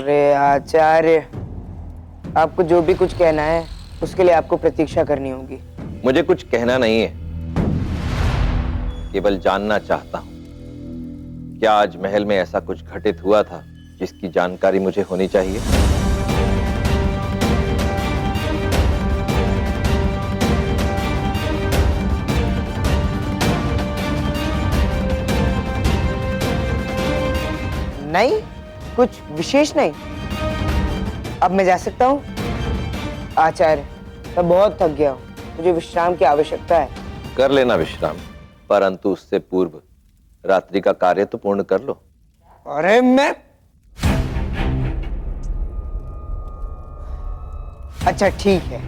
अरे आचार्य, आपको जो भी कुछ कहना है उसके लिए आपको प्रतीक्षा करनी होगी। मुझे कुछ कहना नहीं है, केवल जानना चाहता हूं क्या आज महल में ऐसा कुछ घटित हुआ था जिसकी जानकारी मुझे होनी चाहिए। नहीं, कुछ विशेष नहीं। अब मैं जा सकता हूँ? आचार्य, मैं बहुत थक गया हूँ, मुझे विश्राम की आवश्यकता है। कर लेना विश्राम, परंतु उससे पूर्व रात्रि का कार्य तो पूर्ण कर लो। अरे मैं अच्छा ठीक है,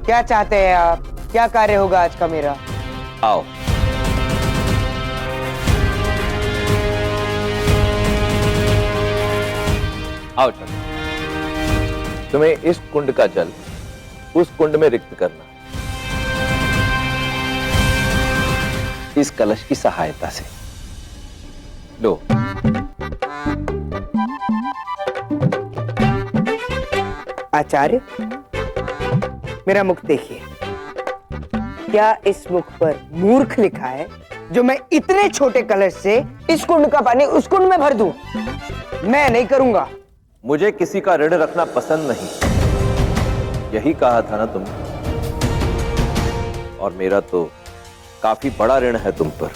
क्या चाहते हैं आप? क्या कार्य होगा आज का मेरा? आओ। आओ चलो, तुम्हें इस कुंड का जल उस कुंड में रिक्त करना, इस कलश की सहायता से। लो। आचार्य, मेरा मुख देखिए। क्या इस मुख पर मूर्ख लिखा है जो मैं इतने छोटे कलश से इस कुंड का पानी उस कुंड में भर दूं? मैं नहीं करूंगा। मुझे किसी का ऋण रखना पसंद नहीं, यही कहा था ना तुमने। और मेरा तो काफी बड़ा ऋण है तुम पर,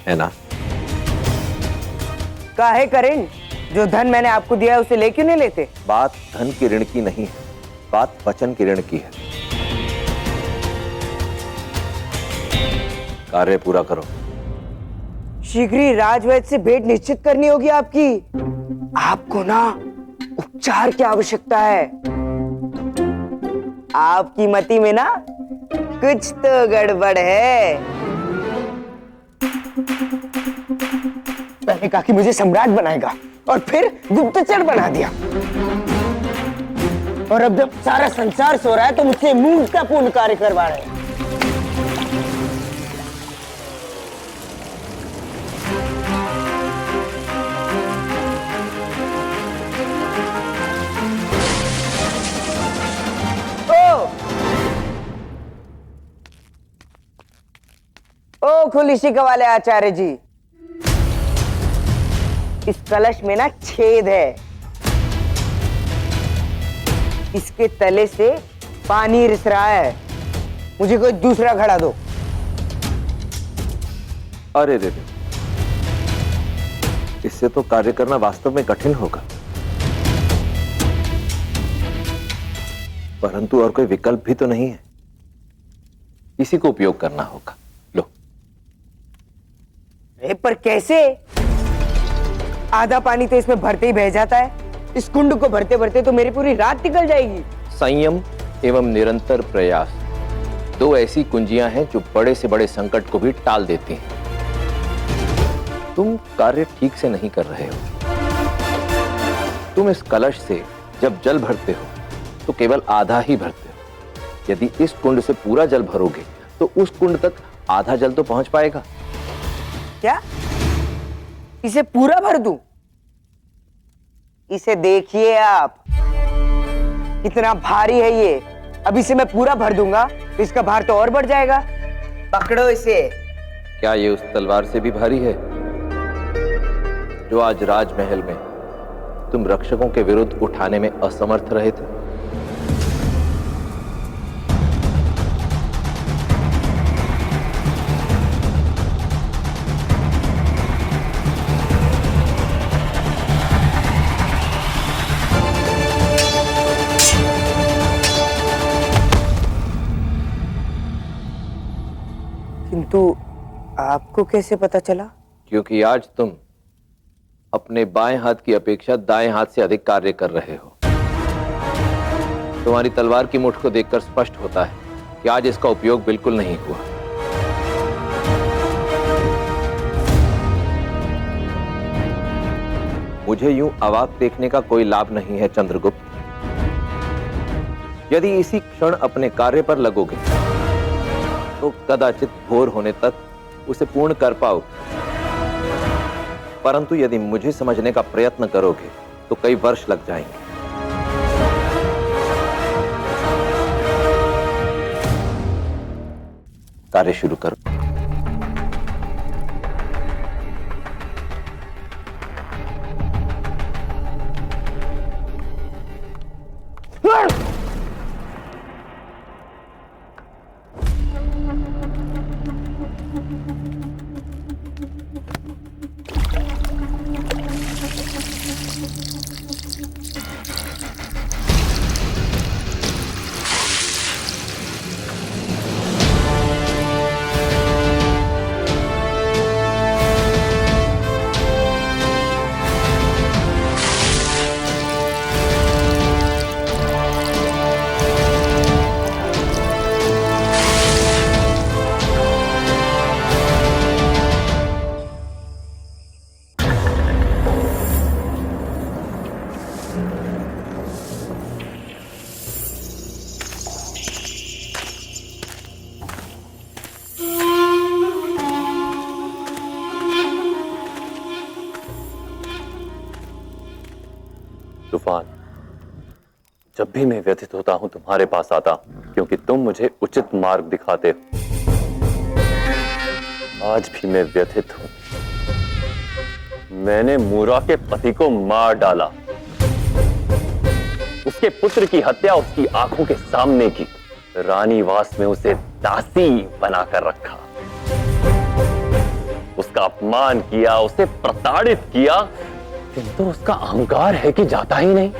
है ना? काहे का ऋण? जो धन मैंने आपको दिया है उसे ले क्यों नहीं लेते? बात धन की ऋण की नहीं है, बात वचन की ऋण की है। कार्य पूरा करो। शीघ्र ही राजवैद्य से भेंट निश्चित करनी होगी आपकी। आपको ना उपचार की आवश्यकता है। आपकी मति में ना कुछ तो गड़बड़ है। पहले कहा कि मुझे सम्राट बनाएगा और फिर गुप्तचर बना दिया, और अब जब सारा संसार सो रहा है तो मुझसे मूर्खतापूर्ण कार्य करवा रहे हैं। ओ खुलिशिका वाले आचार्य जी, इस कलश में ना छेद है, इसके तले से पानी रिस रहा है। मुझे कोई दूसरा घड़ा दो। अरे रे रे, इससे तो कार्य करना वास्तव में कठिन होगा, परंतु और कोई विकल्प भी तो नहीं है, इसी को उपयोग करना होगा। लो। पर कैसे? आधा पानी तो इसमें भरते ही बह जाता है। इस कुंड को भरते भरते तो मेरी पूरी रात निकल जाएगी। संयम एवं निरंतर प्रयास दो ऐसी कुंजियां हैं जो बड़े से बड़े संकट को भी टाल देती हैं। तुम कार्य ठीक से नहीं कर रहे हो। तुम इस कलश से जब जल भरते हो तो केवल आधा ही भरते हो। यदि इस कुंड से पूरा जल भरोगे तो उस कुंड तक आधा जल तो पहुंच पाएगा। क्या इसे पूरा भर दूं? इसे देखिए आप, कितना भारी है ये। अब इसे मैं पूरा भर दूंगा तो इसका भार तो और बढ़ जाएगा। पकड़ो इसे। क्या ये उस तलवार से भी भारी है जो आज राजमहल में तुम रक्षकों के विरुद्ध उठाने में असमर्थ रहे थे? किंतु आपको कैसे पता चला? क्योंकि आज तुम अपने बाएं हाथ की अपेक्षा दाएं हाथ से अधिक कार्य कर रहे हो। तुम्हारी तलवार की मुठ को देखकर स्पष्ट होता है कि आज इसका उपयोग बिल्कुल नहीं हुआ। मुझे यूं अवाक देखने का कोई लाभ नहीं है चंद्रगुप्त। यदि इसी क्षण अपने कार्य पर लगोगे तो कदाचित भोर होने तक उसे पूर्ण कर पाओगे। परंतु यदि मुझे समझने का प्रयत्न करोगे तो कई वर्ष लग जाएंगे। कार्य शुरू करो। तूफान, जब भी मैं व्यथित होता हूं तुम्हारे पास आता हूं, क्योंकि तुम मुझे उचित मार्ग दिखाते हो। आज भी मैं व्यथित हूं। मैंने मूरा के पति को मार डाला, उसके पुत्र की हत्या उसकी आंखों के सामने की, रानीवास में उसे दासी बनाकर रखा, उसका अपमान किया, उसे प्रताड़ित किया, किंतु उसका अहंकार है कि जाता ही नहीं।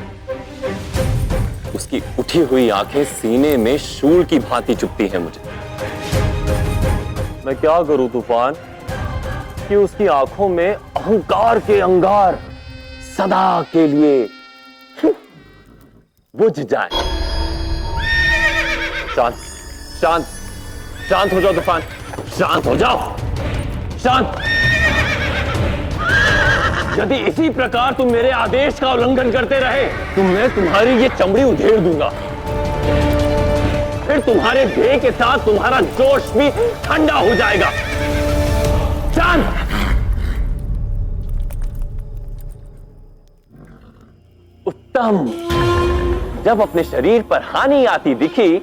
उसकी उठी हुई आंखें सीने में शूल की भांति चुभती हैं मुझे। मैं क्या करूं तूफान कि उसकी आंखों में अहंकार के अंगार सदा के लिए बुझ जाए। शांत शांत शांत हो जाओ तूफान, शांत हो जाओ, शांत। यदि इसी प्रकार तुम मेरे आदेश का उल्लंघन करते रहे तो मैं तुम्हारी ये चमड़ी उधेड़ दूंगा। फिर तुम्हारे देह के साथ तुम्हारा जोश भी ठंडा हो जाएगा। शांत। उत्तम। जब अपने शरीर पर हानि आती दिखी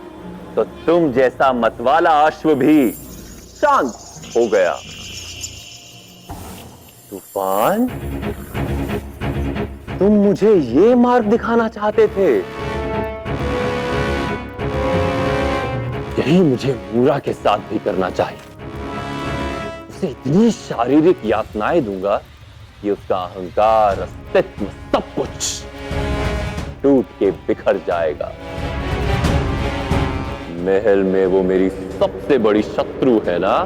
तो तुम जैसा मतवाला अश्व भी शांत हो गया। तूफान, तुम मुझे ये मार्ग दिखाना चाहते थे। यही मुझे मूरा के साथ भी करना चाहिए। उसे इतनी शारीरिक यातनाएं दूंगा कि उसका अहंकार, अस्तित्व, सब कुछ टूट के बिखर जाएगा। महल में वो मेरी सबसे बड़ी शत्रु है ना,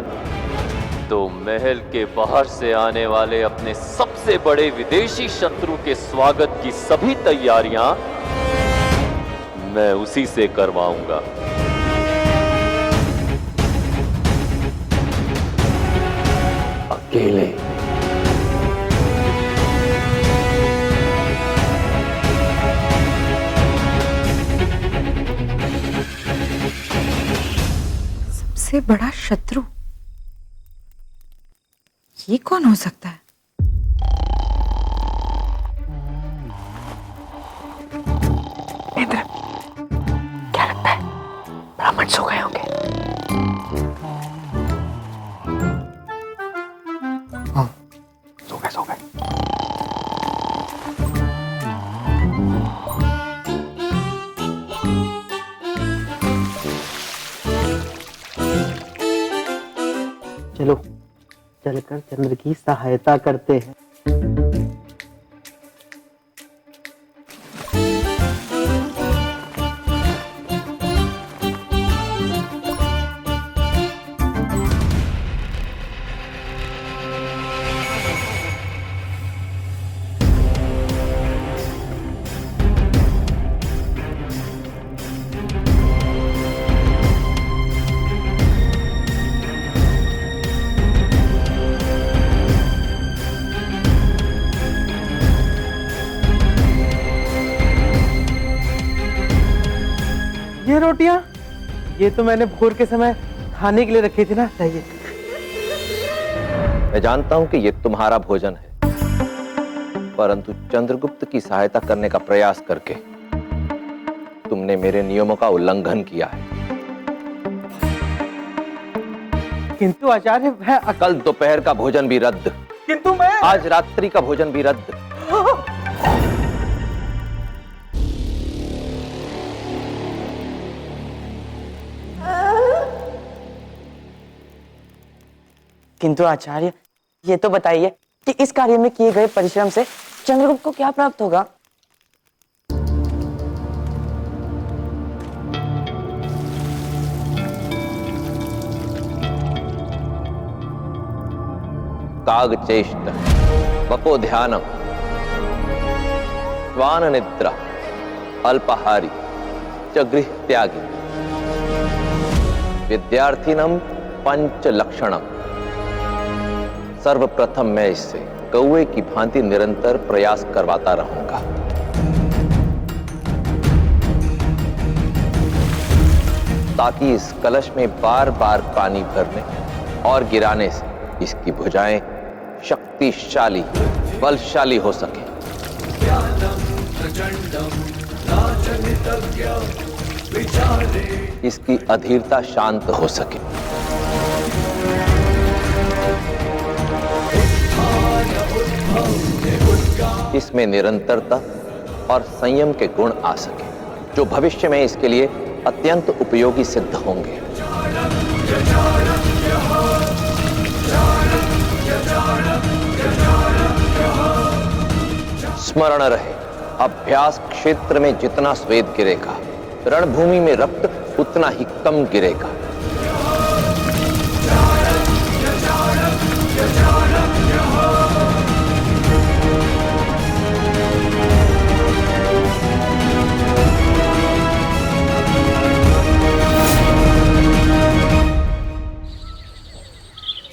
तो महल के बाहर से आने वाले अपने सबसे बड़े विदेशी शत्रु के स्वागत की सभी तैयारियां मैं उसी से करवाऊंगा। अकेले। सबसे बड़ा शत्रु, ये कौन हो सकता है? इंद्र, क्या लगता है ब्राह्मण सो गए होंगे? हाँ, सो गए सो गए। चलो चलकर चंद्र की सहायता करते हैं। ये रोटियां, ये तो मैंने भोर के समय खाने के लिए रखी थी ना। चाहिए। मैं जानता हूं कि ये तुम्हारा भोजन है, परंतु चंद्रगुप्त की सहायता करने का प्रयास करके तुमने मेरे नियमों का उल्लंघन किया है। किंतु आचार्य वह कल दोपहर का भोजन भी रद्द, किंतु मैं आज रात्रि का भोजन भी रद्द। किंतु आचार्य, ये तो बताइए कि इस कार्य में किए गए परिश्रम से चंद्रगुप्त को क्या प्राप्त होगा? काग चेष्ट, बको ध्यानम, श्वान निद्रा, अल्पाहारी च गृह त्यागी, विद्यार्थिनम पंच लक्षणम। सर्वप्रथम मैं इससे कौवे की भांति निरंतर प्रयास करवाता रहूंगा। ताकि इस कलश में बार बार पानी भरने और गिराने से इसकी भुजाएं शक्तिशाली, बलशाली हो सके। इसकी अधीरता शांत हो सके। इसमें निरंतरता और संयम के गुण आ सके, जो भविष्य में इसके लिए अत्यंत उपयोगी सिद्ध होंगे। स्मरण रहे, अभ्यास क्षेत्र में जितना स्वेद गिरेगा, रणभूमि में रक्त उतना ही कम गिरेगा।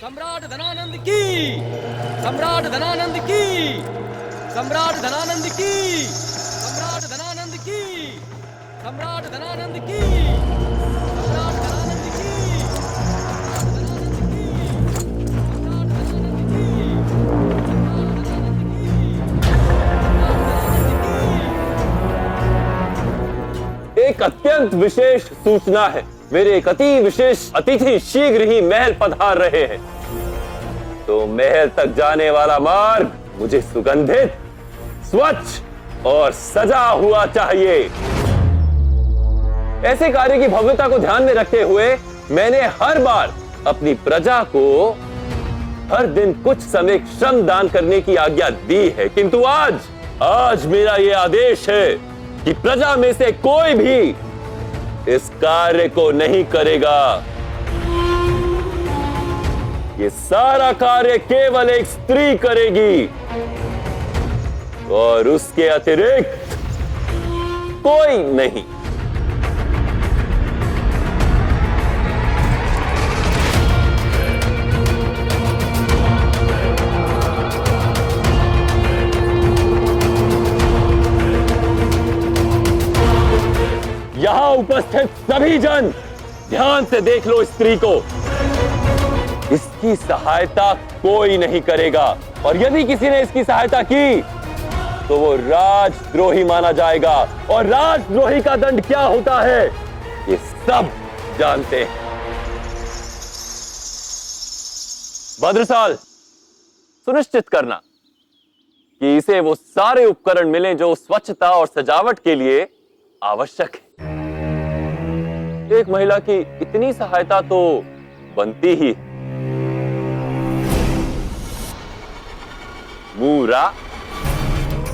सम्राट धनानंद की, सम्राट धनानंद की, सम्राट धनानंद की, सम्राट धनानंद की, सम्राट धनानंद की, सम्राट धनानंद की। एक अत्यंत विशेष सूचना है। मेरे एक अति विशेष अतिथि शीघ्र ही महल पधार रहे हैं। तो महल तक जाने वाला मार्ग मुझे सुगंधित, स्वच्छ और सजा हुआ चाहिए। ऐसे कार्य की भव्यता को ध्यान में रखते हुए मैंने हर बार अपनी प्रजा को हर दिन कुछ समय श्रम दान करने की आज्ञा दी है, किंतु आज मेरा यह आदेश है कि प्रजा में से कोई भी इस कार्य को नहीं करेगा। ये सारा कार्य केवल एक स्त्री करेगी और उसके अतिरिक्त कोई नहीं। यहां उपस्थित सभी जन ध्यान से देख लो स्त्री को। इसकी सहायता कोई नहीं करेगा, और यदि किसी ने इसकी सहायता की तो वो राजद्रोही माना जाएगा, और राजद्रोही का दंड क्या होता है ये सब जानते हैं। भद्रसाल, सुनिश्चित करना कि इसे वो सारे उपकरण मिलें जो स्वच्छता और सजावट के लिए आवश्यक है। एक महिला की इतनी सहायता तो बनती ही है। मूरा,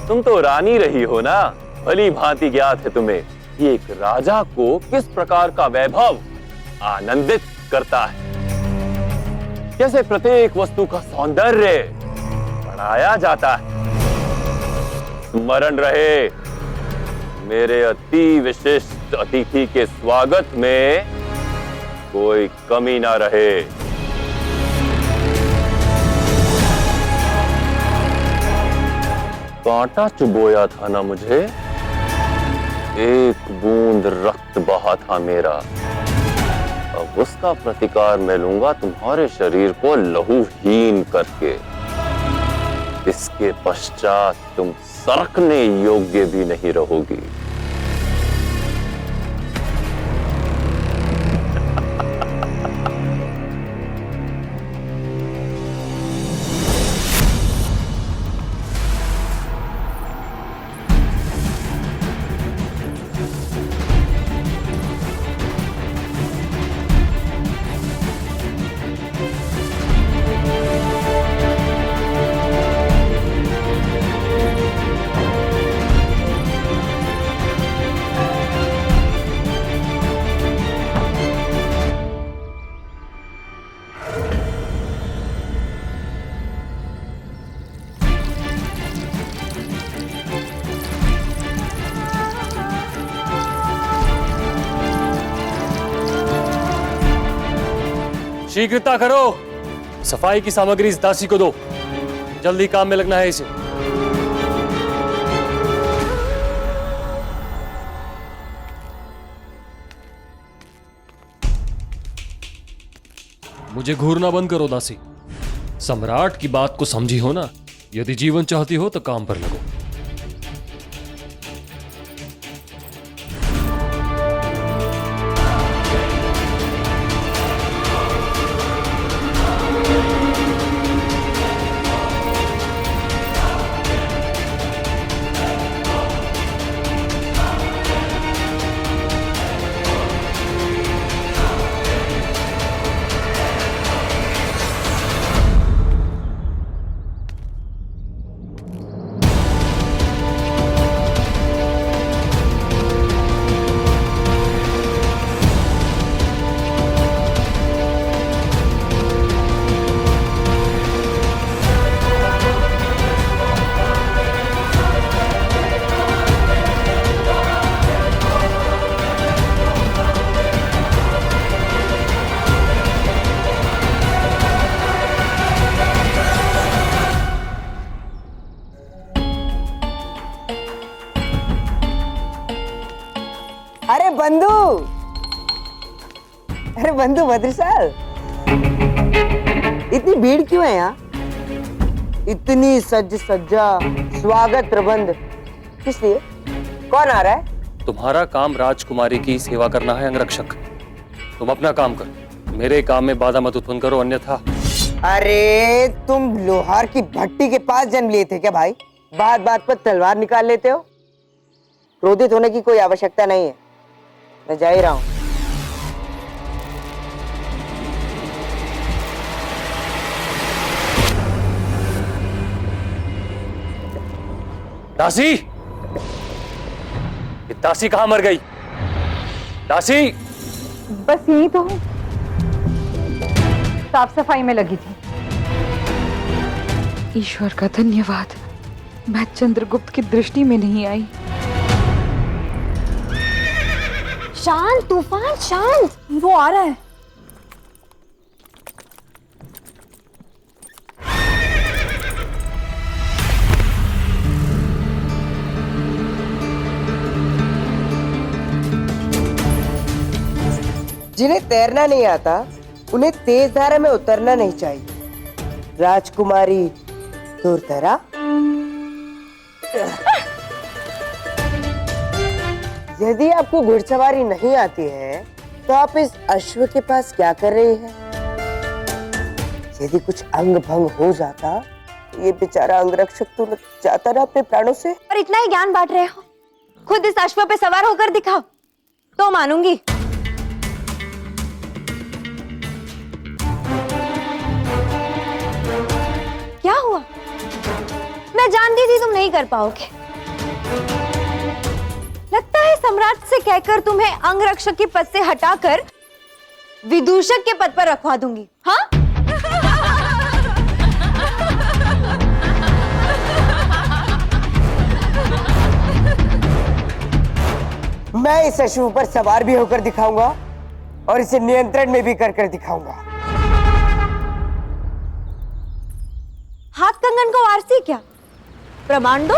तुम तो रानी रही हो ना, भली भांति ज्ञात है तुम्हें कि एक राजा को किस प्रकार का वैभव आनंदित करता है, कैसे प्रत्येक वस्तु का सौंदर्य बढ़ाया जाता है। स्मरण रहे, मेरे अति विशिष्ट अतिथि के स्वागत में कोई कमी ना रहे। कांटा चुभोया था ना मुझे, एक बूंद रक्त बहा था मेरा। अब उसका प्रतिकार मैं लूंगा तुम्हारे शरीर को लहूहीन करके। इसके पश्चात तुम सरकने योग्य भी नहीं रहोगी। शीघ्रता करो, सफाई की सामग्री इस दासी को दो, जल्दी काम में लगना है इसे। मुझे घूरना बंद करो दासी, सम्राट की बात को समझी हो ना। यदि जीवन चाहती हो तो काम पर लगो। अरे बंधु, अरे बंधु भद्रसाल, इतनी भीड़ क्यों है यहाँ? इतनी सज सज्जा, स्वागत प्रबंध किस लिए? कौन आ रहा है? तुम्हारा काम राजकुमारी की सेवा करना है अंगरक्षक। तुम अपना काम करो, मेरे काम में बाधा मत उत्पन्न करो, अन्यथा। अरे तुम लोहार की भट्टी के पास जन्म लिए थे क्या भाई? बात बात पर तलवार निकाल लेते हो। क्रोधित होने की कोई आवश्यकता नहीं है, मैं जा ही रहा हूं। दासी, ये दासी कहां मर गई? दासी! बस यही तो हूँ, साफ सफाई में लगी थी। ईश्वर का धन्यवाद, मैं चंद्रगुप्त की दृष्टि में नहीं आई। शांत तूफान, शांत। वो आ रहा है। जिन्हें तैरना नहीं आता उन्हें तेज धारा में उतरना नहीं चाहिए। राजकुमारी दूरतरा, यदि आपको घुड़सवारी नहीं आती है तो आप इस अश्व के पास क्या कर रही हैं? यदि कुछ अंग भंग हो जाता तो ये बेचारा अंगरक्षक तो जाता ना अपने प्राणों से। और इतना ही ज्ञान बांट रहे हो, खुद इस अश्व पे सवार होकर दिखाओ तो मानूंगी। क्या हुआ? मैं जानती थी तुम नहीं कर पाओगे। लगता है सम्राट से कहकर तुम्हें अंगरक्षक के पद से हटाकर विदूषक के पद पर रखवा दूंगी। हाँ? मैं इस अश्व पर सवार भी होकर दिखाऊंगा और इसे नियंत्रण में भी कर दिखाऊंगा। हाथ कंगन को वारसी क्या? प्रमाण दो।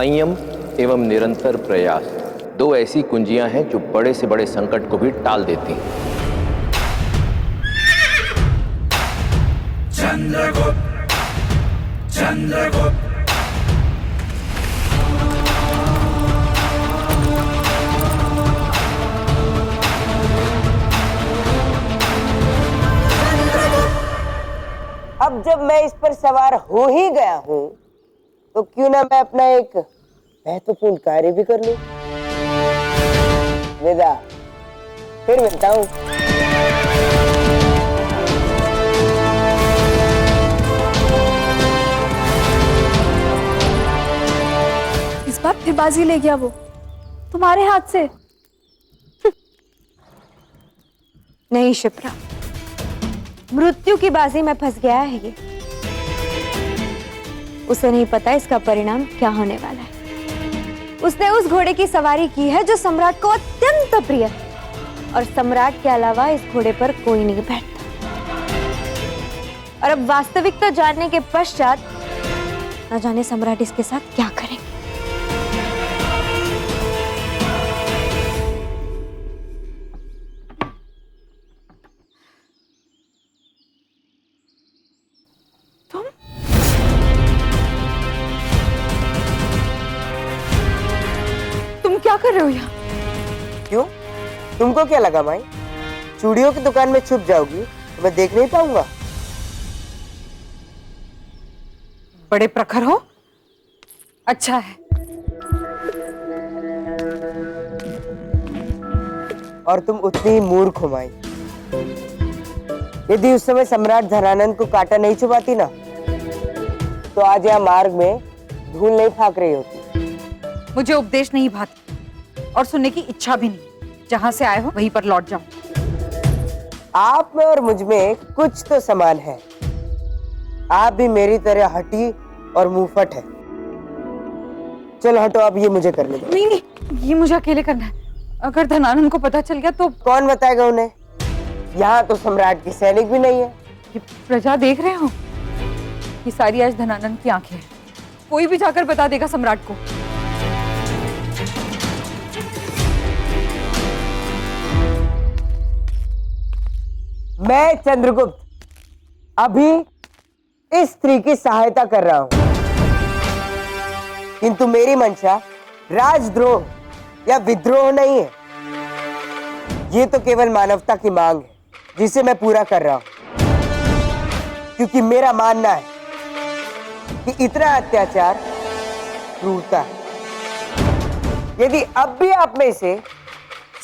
संयम एवं निरंतर प्रयास दो ऐसी कुंजियां हैं जो बड़े से बड़े संकट को भी टाल देती हैं। चंद्रगुप्त, चंद्रगुप्त। अब जब मैं इस पर सवार हो ही गया हूं, तो क्यों ना मैं अपना एक महत्वपूर्ण कार्य भी कर लूं। विदा, फिर मिलता हूं। इस बार फिर बाजी ले गया वो तुम्हारे हाथ से। नहीं शिप्रा, मृत्यु की बाजी में फंस गया है ये। उसे नहीं पता इसका परिणाम क्या होने वाला है। उसने उस घोड़े की सवारी की है जो सम्राट को अत्यंत प्रिय है, और सम्राट के अलावा इस घोड़े पर कोई नहीं बैठता। और अब वास्तविकता जानने के पश्चात न जाने सम्राट इसके साथ क्या करेंगे। तुम क्या कर रहे हो यहाँ? क्यों, तुमको क्या लगा माई? चूड़ियों की दुकान में छुप जाओगी तो मैं देख नहीं पाऊंगा? बड़े प्रखर हो, अच्छा है। और तुम उतनी ही मूर्ख हो माई। यदि उस समय सम्राट धनानंद को कांटा नहीं चुभाती ना, तो आज यहाँ मार्ग में धूल नहीं फाक रही होती। मुझे उपदेश नहीं भाती और सुनने की इच्छा भी नहीं। जहां से आए हो वहीं पर लौट जाओ। आप में और मुझ में कुछ तो समान है। आप भी मेरी तरह हठी और मुंहफट है। चलो हटो, अब ये मुझे करने दो। नहीं नहीं, ये मुझे अकेले करना है। अगर धनानंद को पता चल गया तो कौन बताएगा उन्हें? यहाँ तो सम्राट की सैनिक भी नहीं है। ये प्रजा देख रहे हो, ये सारी आज धनानंद की आंखें हैं। कोई भी जाकर बता देगा सम्राट को। मैं चंद्रगुप्त अभी इस स्त्री की सहायता कर रहा हूं, किंतु मेरी मंशा राजद्रोह या विद्रोह नहीं है। ये तो केवल मानवता की मांग है, जिसे मैं पूरा कर रहा हूं। क्योंकि मेरा मानना है कि इतना अत्याचार क्रूरता है। यदि अब भी आप में से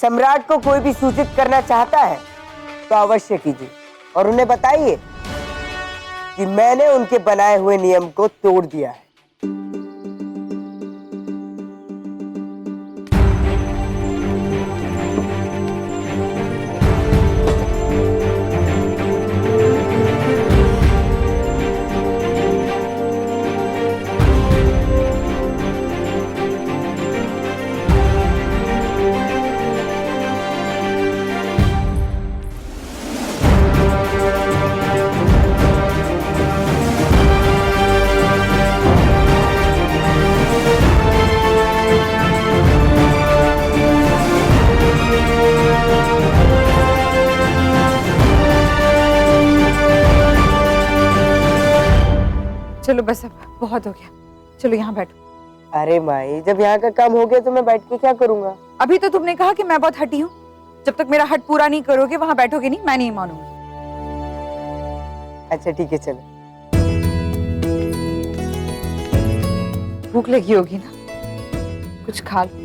सम्राट को कोई भी सूचित करना चाहता है तो अवश्य कीजिए और उन्हें बताइए कि मैंने उनके बनाए हुए नियम को तोड़ दिया है। चलो बस, अब बहुत हो गया। चलो यहाँ बैठो। अरे माई, जब यहाँ का काम हो गया तो मैं बैठ के क्या करूंगा? अभी तो तुमने कहा कि मैं बहुत हटी हूँ। जब तक मेरा हट पूरा नहीं करोगे वहां बैठोगे नहीं, मैं नहीं मानूंगी। अच्छा ठीक है, चलो। भूख लगी होगी ना, कुछ खा लो।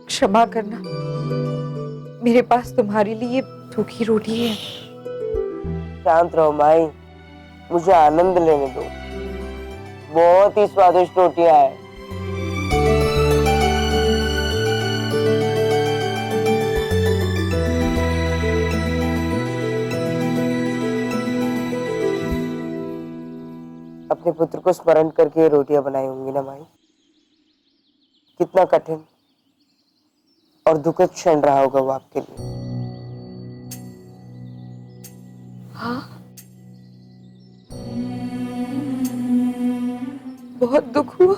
क्षमा करना, मेरे पास तुम्हारे लिए सूखी रोटी है। शांत रहो माई, मुझे आनंद लेने दो। बहुत ही स्वादिष्ट रोटियां हैं। अब अपने पुत्र को स्मरण करके ये रोटियां बनाई होंगी ना माई। कितना कठिन और दुखद क्षण रहा होगा वो आपके लिए। हाँ, बहुत दुख हुआ।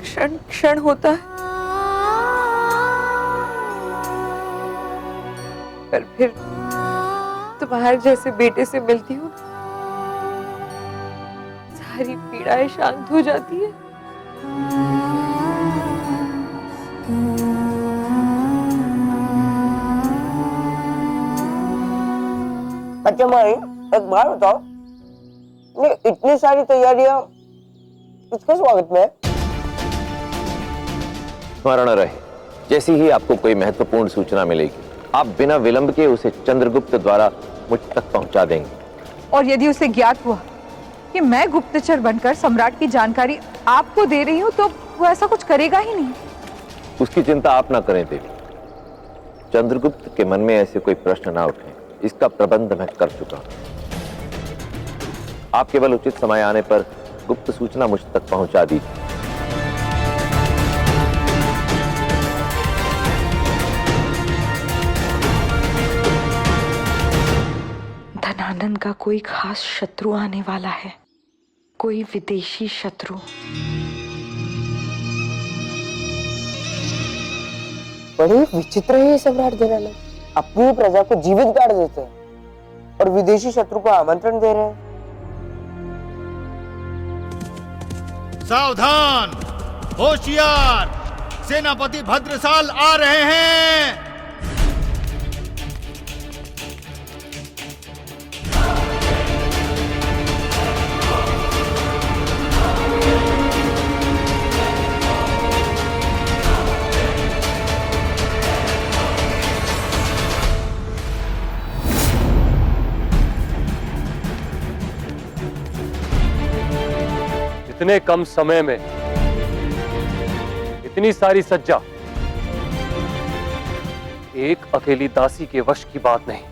क्षण क्षण होता है, पर फिर तुम्हारे जैसे बेटे से मिलती हूँ, सारी पीड़ाएं शांत हो जाती है। अच्छा माई, एक बात बताओ, ये इतनी सारी तैयारियां किसके स्वागत में है? स्मरण रहे, जैसी ही आपको कोई महत्वपूर्ण सूचना मिलेगी, आप बिना विलंब के उसे चंद्रगुप्त द्वारा मुझ तक पहुंचा देंगे। और यदि उसे ज्ञात हुआ कि मैं गुप्तचर बनकर सम्राट की जानकारी आपको दे रही हूँ, तो वो ऐसा कुछ करेगा ही नहीं। उसकी चिंता आप ना करें देवी। चंद्रगुप्त के मन में ऐसे कोई प्रश्न ना उठे, इसका प्रबंध मैं कर चुका हूं। आप केवल उचित समय आने पर गुप्त सूचना मुझ तक पहुंचा दीजिए। धनानंद का कोई खास शत्रु आने वाला है, कोई विदेशी शत्रु। बड़ी विचित्र है ये सम्राट धनानंद। अपनी प्रजा को जीवित गाड़ देते हैं और विदेशी शत्रु को आमंत्रण दे रहे हैं। सावधान, होशियार, सेनापति भद्रसाल आ रहे हैं। इतने कम समय में इतनी सारी सज्जा एक अकेली दासी के वश की बात नहीं।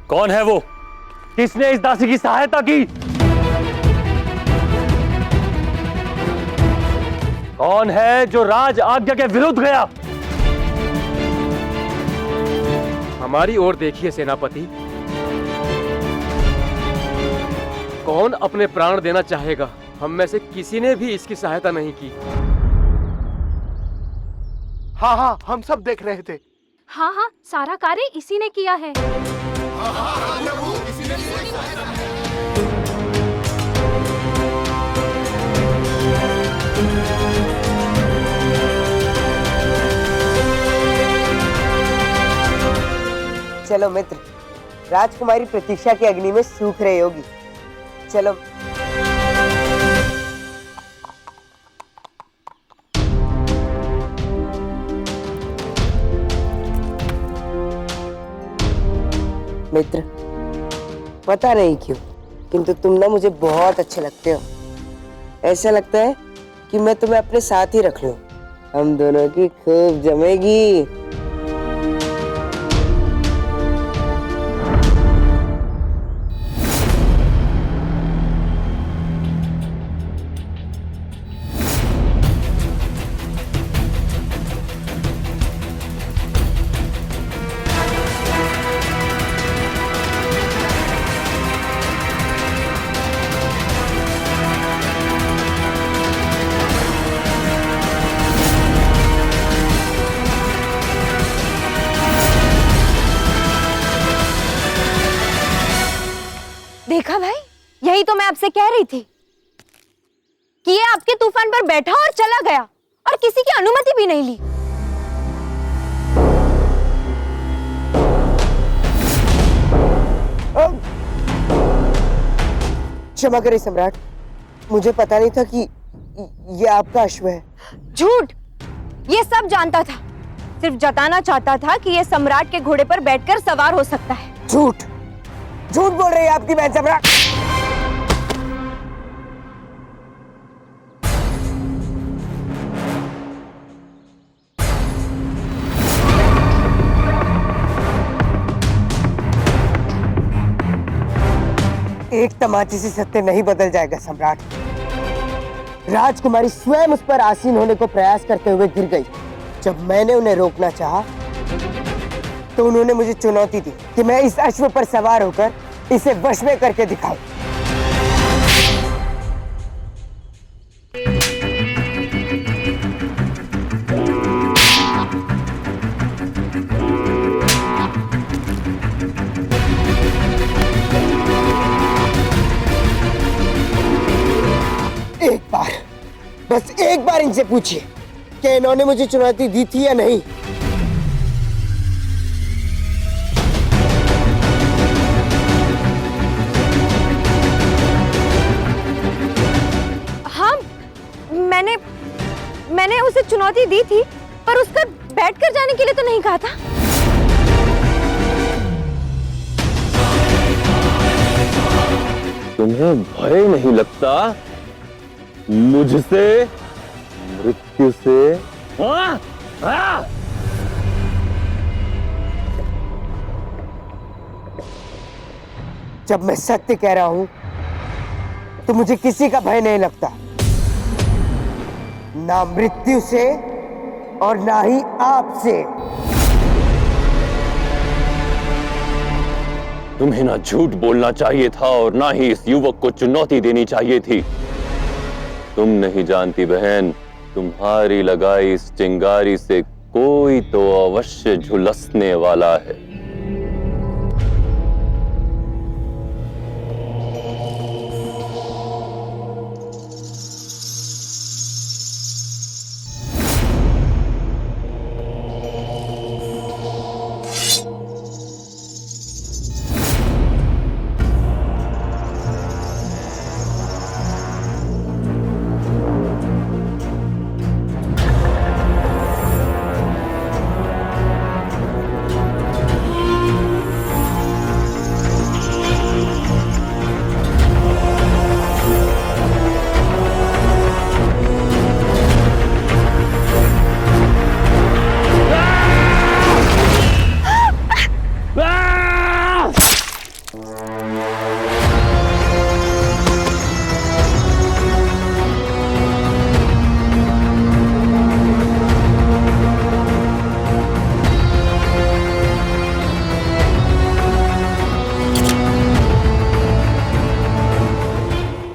कौन है वो? किसने इस दासी की सहायता की? कौन है जो राज आज्ञा के विरुद्ध गया? हमारी ओर देखिए सेनापति, कौन अपने प्राण देना चाहेगा? हम में से किसी ने भी इसकी सहायता नहीं की। हाँ हाँ, हम सब देख रहे थे। हाँ हाँ, सारा कार्य इसी ने किया है। चलो मित्र, राजकुमारी प्रतीक्षा की अग्नि में सूख रही होगी। चलो। मित्र, पता नहीं क्यों, किंतु तुम ना मुझे बहुत अच्छे लगते हो। ऐसा लगता है कि मैं तुम्हें अपने साथ ही रख लूं। हम दोनों की खूब जमेगी। देखा भाई, यही तो मैं आपसे कह रही थी कि ये आपके तूफान पर बैठा और चला गया और किसी की अनुमति भी नहीं ली। क्षमा करें सम्राट, मुझे पता नहीं था कि ये आपका अश्व है। झूठ, ये सब जानता था, सिर्फ जताना चाहता था कि ये सम्राट के घोड़े पर बैठकर सवार हो सकता है। झूठ, झूठ बोल रही है आपकी बहन सम्राट। एक तमाचे से सत्य नहीं बदल जाएगा सम्राट। राजकुमारी स्वयं उस पर आसीन होने को प्रयास करते हुए गिर गई। जब मैंने उन्हें रोकना चाहा तो उन्होंने मुझे चुनौती दी कि मैं इस अश्व पर सवार होकर इसे वश में करके दिखाऊं। एक बार, बस एक बार इनसे पूछिए कि इन्होंने मुझे चुनौती दी थी या नहीं। हाँ, मैंने उसे चुनौती दी थी, पर उसका बैठकर जाने के लिए तो नहीं कहा था। तुम्हें भय नहीं लगता मुझसे, मृत्यु से? हाँ? हाँ? जब मैं सत्य कह रहा हूं तो मुझे किसी का भय नहीं लगता, ना मृत्यु से और ना ही आपसे। तुम्हें ना झूठ बोलना चाहिए था और ना ही इस युवक को चुनौती देनी चाहिए थी। तुम नहीं जानती बहन, तुम्हारी लगाई इस चिंगारी से कोई तो अवश्य झुलसने वाला है।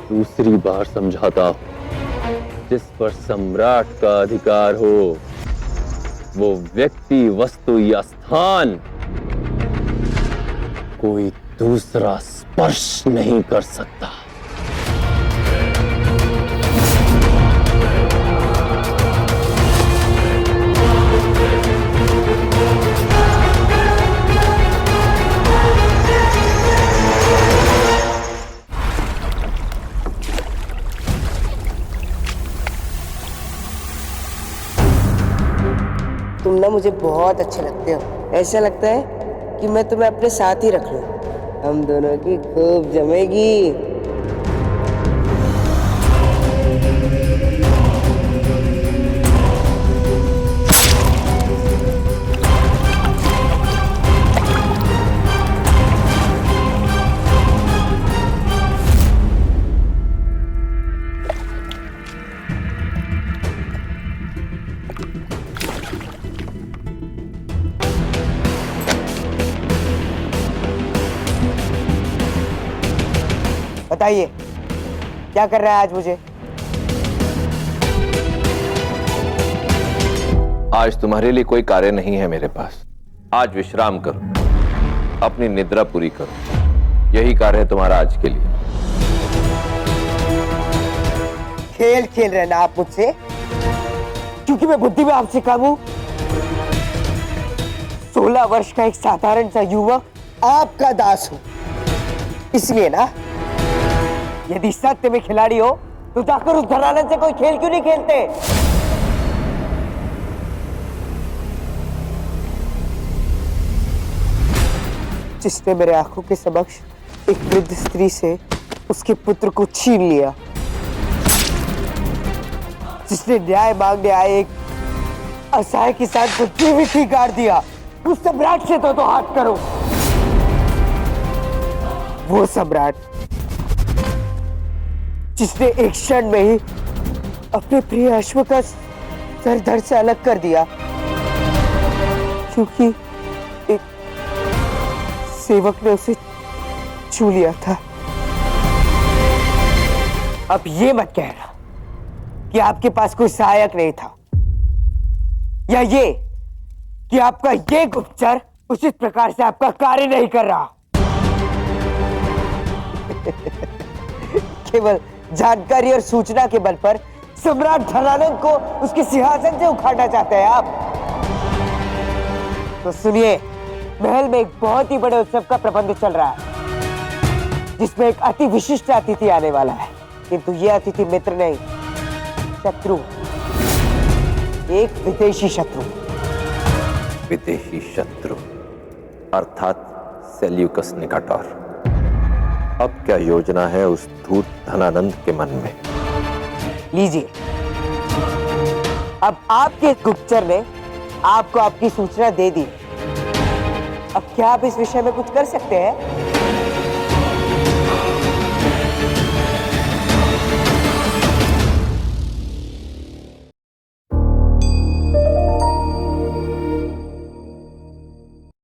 दूसरी बार समझाता हूं, जिस पर सम्राट का अधिकार हो वो व्यक्ति, वस्तु या स्थान कोई दूसरा स्पर्श नहीं कर सकता। तुम ना मुझे बहुत अच्छे लगते हो। ऐसा लगता है कि मैं तुम्हें अपने साथ ही रख लूं। हम दोनों की खूब जमेगी। बताइए क्या कर रहा है आज मुझे? आज तुम्हारे लिए कोई कार्य नहीं है मेरे पास। आज विश्राम करो, अपनी निद्रा पूरी करो। यही कार्य है तुम्हारा आज के लिए। खेल खेल रहे ना आप मुझसे, क्योंकि मैं बुद्धि में आपसे कम हूं। 16 वर्ष का एक साधारण सा युवक आपका दास हूं, इसलिए ना। यदि सत्य में खिलाड़ी हो तो जाकर उस धनानंद से कोई खेल क्यों नहीं खेलते? जिसने मेरे आंखों के समक्ष एक वृद्ध स्त्री से उसके पुत्र को छीन लिया, जिसने न्याय मांगने आए एक असहाय किसान को जीवित ही गाड़ दिया, उस सम्राट से तो हाथ करो। वो सम्राट जिसने एक क्षण में ही अपने प्रिय अश्व का सर धड़ से अलग कर दिया, क्योंकि एक सेवक ने उसे छू लिया था। अब ये मत कहना कि आपके पास कोई सहायक नहीं था, या ये कि आपका ये गुप्तचर उचित प्रकार से आपका कार्य नहीं कर रहा। केवल जानकारी और सूचना के बल पर सम्राट धनानंद को उसके सिंहासन से उखाड़ना चाहते हैं आप। तो सुनिए, महल में एक बहुत ही बड़े उत्सव का प्रबंध चल रहा है, जिसमें एक अति विशिष्ट अतिथि आने वाला है, किंतु यह अतिथि मित्र नहीं, शत्रु, एक विदेशी शत्रु। विदेशी शत्रु अर्थात सेल्यूकस निकाटोर। अब क्या योजना है उस धूर्त धनानंद के मन में? लीजिए, अब आपके गुप्तचर ने आपको आपकी सूचना दे दी। अब क्या आप इस विषय में कुछ कर सकते हैं?